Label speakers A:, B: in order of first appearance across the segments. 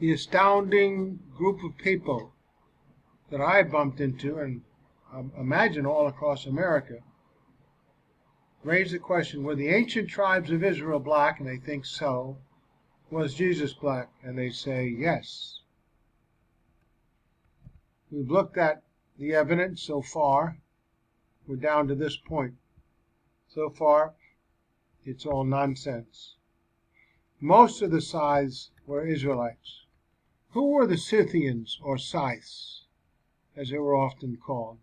A: The astounding group of people that I bumped into, and imagine all across America, raise the question, were the ancient tribes of Israel black? And they think so. Was Jesus black? And they say yes. We've looked at the evidence so far. We're down to this point. So far, it's all nonsense. Most of the Scythes were Israelites. Who were the Scythians, or Scyths, as they were often called?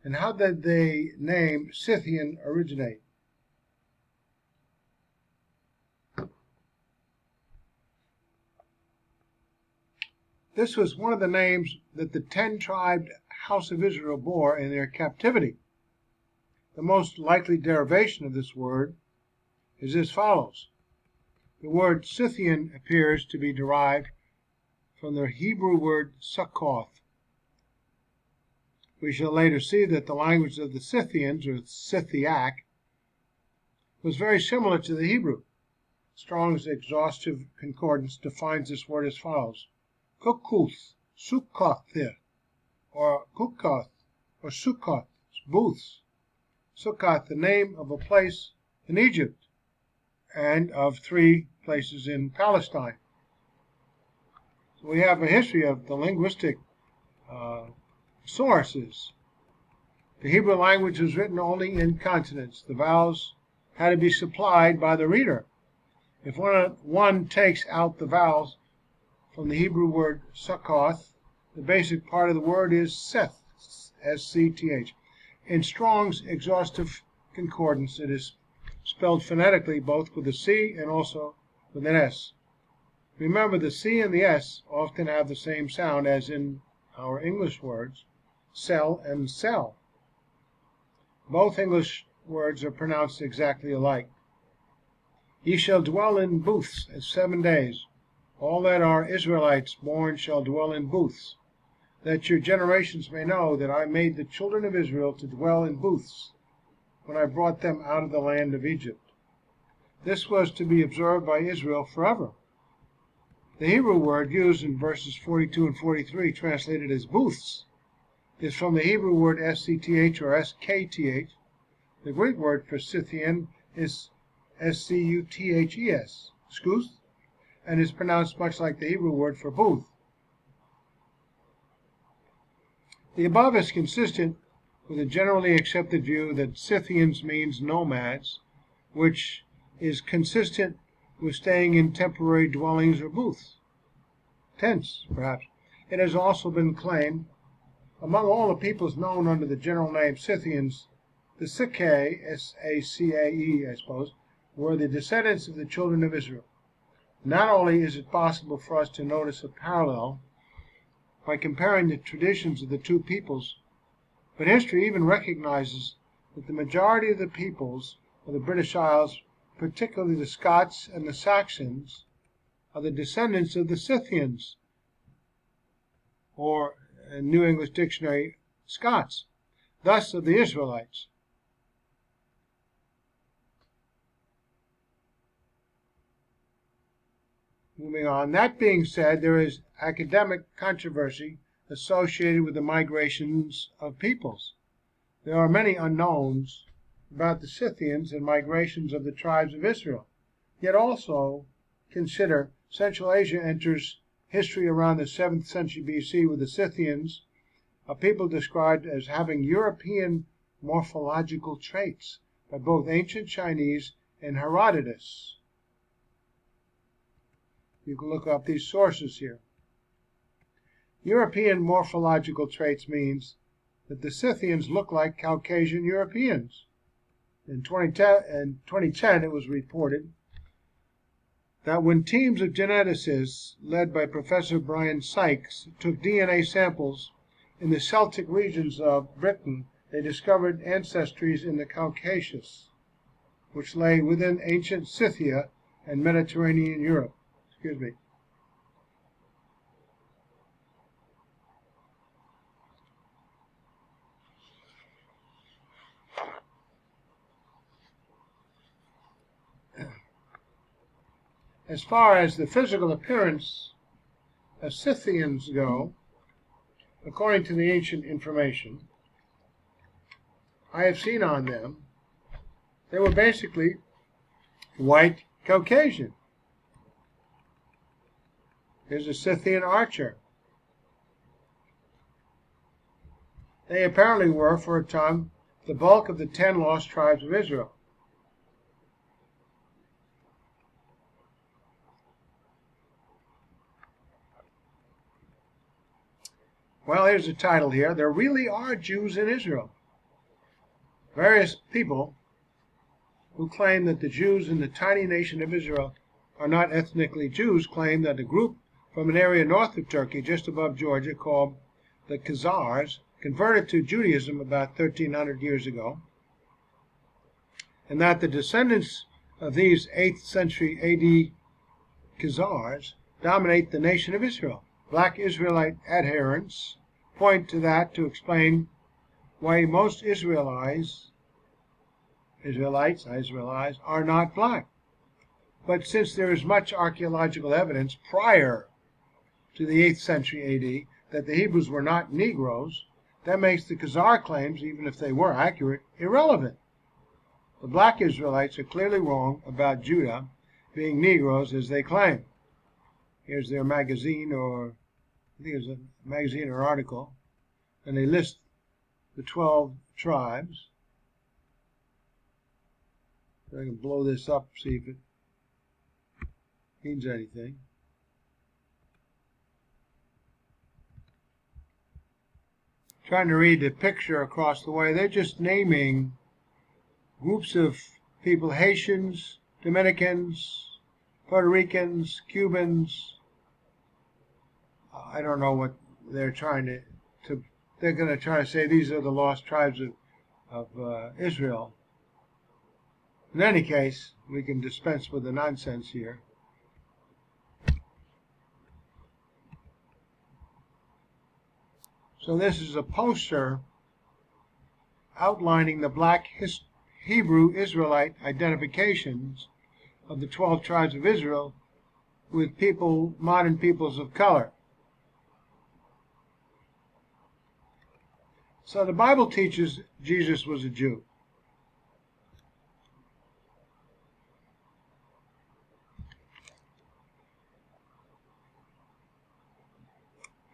A: And how did the name Scythian originate? This was one of the names that the 10-tribed house of Israel bore in their captivity. The most likely derivation of this word is as follows. The word Scythian appears to be derived from the Hebrew word Succoth. We shall later see that the language of the Scythians, or Scythiac, was very similar to the Hebrew. Strong's Exhaustive Concordance defines this word as follows. Cukkouth, sook-kahthr, or Cukkoth, or Succoth, booths. Succoth, the name of a place in Egypt, and of 3 places in Palestine. So we have a history of the linguistic sources. The Hebrew language was written only in consonants. The vowels had to be supplied by the reader. If one takes out the vowels from the Hebrew word Succoth, the basic part of the word is Scth, S-C-T-H. In Strong's Exhaustive Concordance, it is spelled phonetically both with a C and also with an S. Remember, the C and the S often have the same sound as in our English words, sell and sell. Both English words are pronounced exactly alike. Ye shall dwell in booths 7 days. All that are Israelites born shall dwell in booths, that your generations may know that I made the children of Israel to dwell in booths when I brought them out of the land of Egypt. This was to be observed by Israel forever. The Hebrew word used in verses 42 and 43, translated as booths, is from the Hebrew word scth or skth. The Greek word for Scythian is scuthes, Scth, and is pronounced much like the Hebrew word for booth. The above is consistent with a generally accepted view that Scythians means nomads, which is consistent with staying in temporary dwellings or booths, tents perhaps. It has also been claimed, among all the peoples known under the general name Scythians, the Scythae, S-A-C-A-E, I suppose, were the descendants of the children of Israel. Not only is it possible for us to notice a parallel by comparing the traditions of the two peoples, but history even recognizes that the majority of the peoples of the British Isles, particularly the Scots and the Saxons, are the descendants of the Scythians, or in New English Dictionary, Scots, thus of the Israelites. Moving on. That being said, there is academic controversy associated with the migrations of peoples. There are many unknowns about the Scythians and migrations of the tribes of Israel. Yet also consider Central Asia enters history around the 7th century BC with the Scythians, a people described as having European morphological traits by both ancient Chinese and Herodotus. You can look up these sources here. European morphological traits means that the Scythians look like Caucasian Europeans. In 2010, it was reported that when teams of geneticists, led by Professor Brian Sykes, took DNA samples in the Celtic regions of Britain, they discovered ancestries in the Caucasus, which lay within ancient Scythia and Mediterranean Europe. As far as the physical appearance as Scythians go, according to the ancient information I have seen on them, they were basically white Caucasian. Here's a Scythian archer. They apparently were, for a time, the bulk of the 10 lost tribes of Israel. Well, here's the title here. There really are Jews in Israel. Various people who claim that the Jews in the tiny nation of Israel are not ethnically Jews claim that a group from an area north of Turkey, just above Georgia, called the Khazars, converted to Judaism about 1,300 years ago, and that the descendants of these 8th century A.D. Khazars dominate the nation of Israel. Black Israelite adherents point to that to explain why most Israelites are not black. But since there is much archaeological evidence prior to the 8th century A.D. that the Hebrews were not Negroes, that makes the Khazar claims, even if they were accurate, irrelevant. The black Israelites are clearly wrong about Judah being Negroes as they claim. Here's their magazine, or I think it's a magazine or article, and they list the 12 tribes. So I can blow this up, see if it means anything. Trying to read the picture across the way. They're just naming groups of people: Haitians, Dominicans, Puerto Ricans, Cubans. I don't know what they're trying to they're going to try to say these are the lost tribes of Israel. In any case, we can dispense with the nonsense here. So this is a poster outlining the black Hebrew Israelite identifications of the 12 tribes of Israel with modern peoples of color. So the Bible teaches Jesus was a Jew.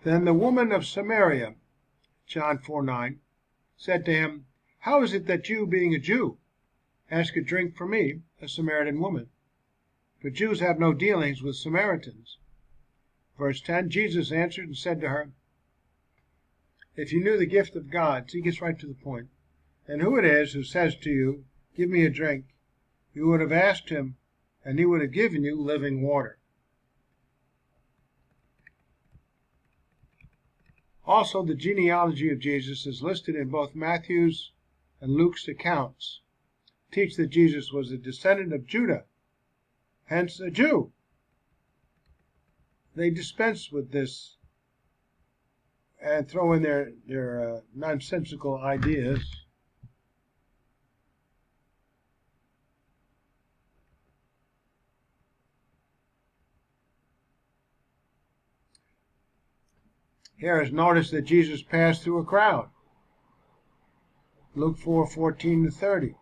A: Then the woman of Samaria, John 4:9, said to him, "How is it that you, being a Jew, ask a drink from me, a Samaritan woman? For Jews have no dealings with Samaritans." Verse 10, Jesus answered and said to her, "If you knew the gift of God," so he gets right to the point, "and who it is who says to you, 'Give me a drink,' you would have asked him, and he would have given you living water." Also, the genealogy of Jesus is listed in both Matthew's and Luke's accounts. Teach that Jesus was a descendant of Judah, hence a Jew. They dispense with this and throw in their nonsensical ideas. Here is notice that Jesus passed through a crowd. Luke 4:14-30.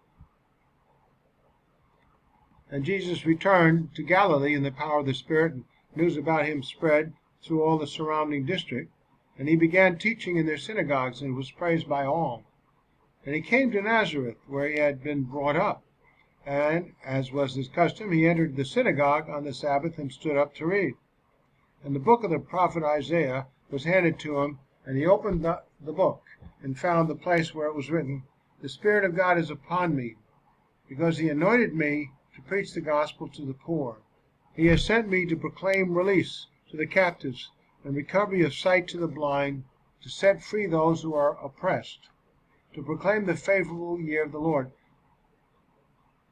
A: And Jesus returned to Galilee in the power of the Spirit, and news about him spread through all the surrounding district. And he began teaching in their synagogues and was praised by all. And he came to Nazareth, where he had been brought up. And, as was his custom, he entered the synagogue on the Sabbath and stood up to read. And the book of the prophet Isaiah was handed to him, and he opened the book and found the place where it was written, "The Spirit of God is upon me, because he anointed me to preach the gospel to the poor. He has sent me to proclaim release to the captives and recovery of sight to the blind, to set free those who are oppressed, to proclaim the favorable year of the Lord."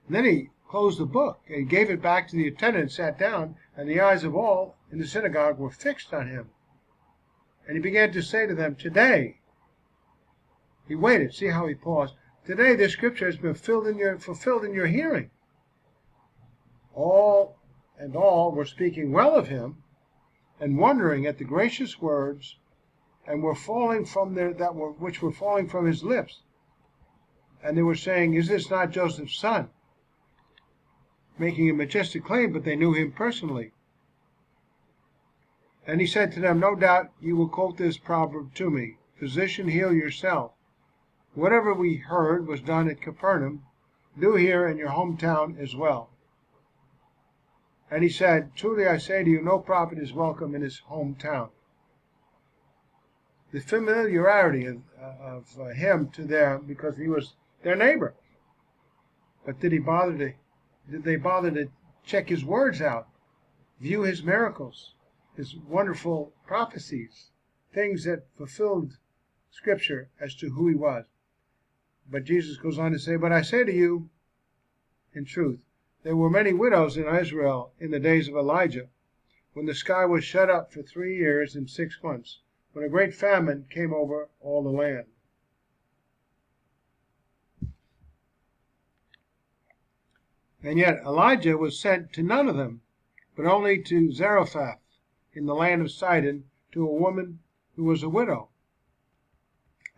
A: And then he closed the book and gave it back to the attendant and sat down, and the eyes of all in the synagogue were fixed on him. And he began to say to them, "Today," he waited, see how he paused, "today this scripture has been fulfilled in your hearing." All were speaking well of him, and wondering at the gracious words and were falling from which were falling from his lips. And they were saying, "Is this not Joseph's son?" Making a majestic claim, but they knew him personally. And he said to them, "No doubt you will quote this proverb to me, 'Physician, heal yourself.' Whatever we heard was done at Capernaum, do here in your hometown as well." And he said, "Truly I say to you, no prophet is welcome in his hometown." The familiarity of him to them, because he was their neighbor. But did they bother to check his words out, view his miracles, his wonderful prophecies, things that fulfilled Scripture as to who he was? But Jesus goes on to say, "But I say to you, in truth, there were many widows in Israel in the days of Elijah, when the sky was shut up for 3 years and 6 months, when a great famine came over all the land." And yet Elijah was sent to none of them, but only to Zarephath in the land of Sidon, to a woman who was a widow.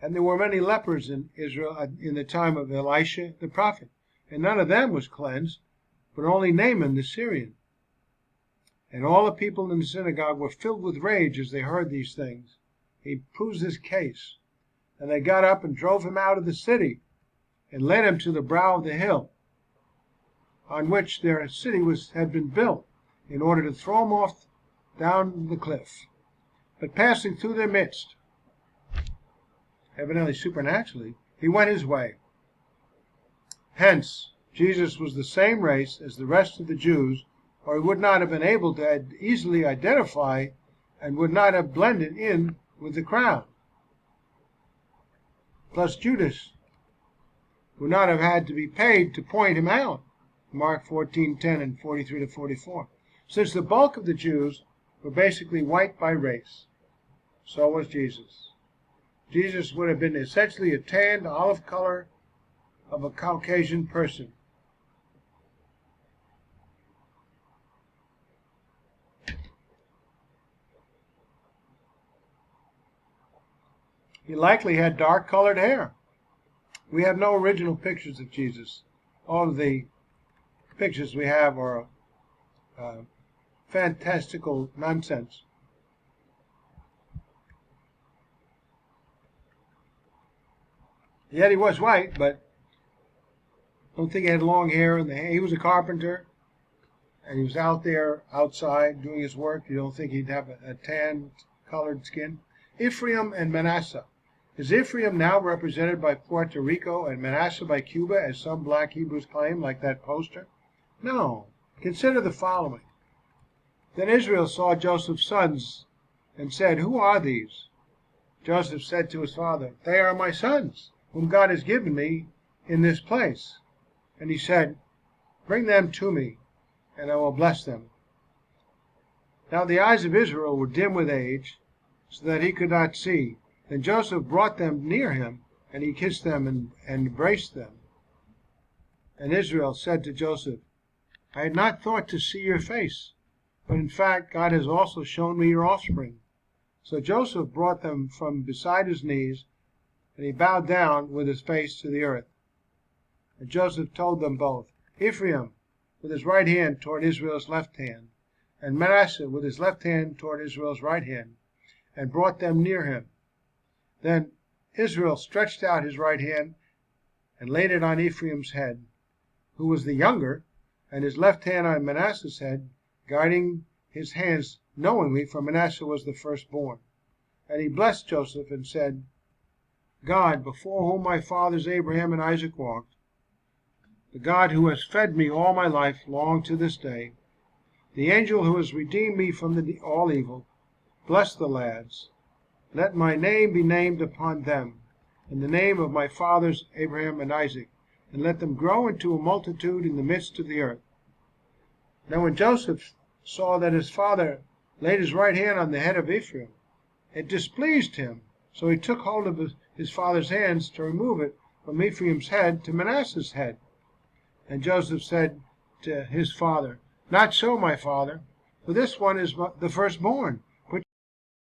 A: And there were many lepers in Israel in the time of Elisha the prophet, and none of them was cleansed, but only Naaman the Syrian. And all the people in the synagogue were filled with rage as they heard these things. He proves his case. And they got up and drove him out of the city, and led him to the brow of the hill, on which their city had been built, in order to throw him off down the cliff. But passing through their midst, evidently supernaturally, he went his way. Hence, Jesus was the same race as the rest of the Jews, or he would not have been able to easily identify and would not have blended in with the crowd. Plus Judas would not have had to be paid to point him out. Mark 14:10 and 43 to 44. Since the bulk of the Jews were basically white by race, so was Jesus. Jesus would have been essentially a tanned olive color of a Caucasian person. He likely had dark-colored hair. We have no original pictures of Jesus. All of the pictures we have are fantastical nonsense. Yet he was white, but I don't think he had long hair. He was a carpenter, and he was out there outside doing his work. You don't think he'd have a tan-colored skin? Ephraim and Manasseh. Is Ephraim now represented by Puerto Rico and Manasseh by Cuba, as some black Hebrews claim, like that poster? No. Consider the following. Then Israel saw Joseph's sons and said, "Who are these?" Joseph said to his father, "They are my sons, whom God has given me in this place." And he said, "Bring them to me, and I will bless them." Now the eyes of Israel were dim with age, so that he could not see. Then Joseph brought them near him, and he kissed them and embraced them. And Israel said to Joseph, "I had not thought to see your face, but in fact God has also shown me your offspring." So Joseph brought them from beside his knees, and he bowed down with his face to the earth. And Joseph told them both, Ephraim with his right hand toward Israel's left hand, and Manasseh with his left hand toward Israel's right hand, and brought them near him. Then Israel stretched out his right hand and laid it on Ephraim's head, who was the younger, and his left hand on Manasseh's head, guiding his hands knowingly, for Manasseh was the firstborn. And he blessed Joseph and said, "God, before whom my fathers Abraham and Isaac walked, the God who has fed me all my life long to this day, the angel who has redeemed me from all evil, bless the lads. Let my name be named upon them, and the name of my fathers Abraham and Isaac, and let them grow into a multitude in the midst of the earth." Now when Joseph saw that his father laid his right hand on the head of Ephraim, it displeased him. So he took hold of his father's hands to remove it from Ephraim's head to Manasseh's head. And Joseph said to his father, "Not so, my father, for this one is the firstborn,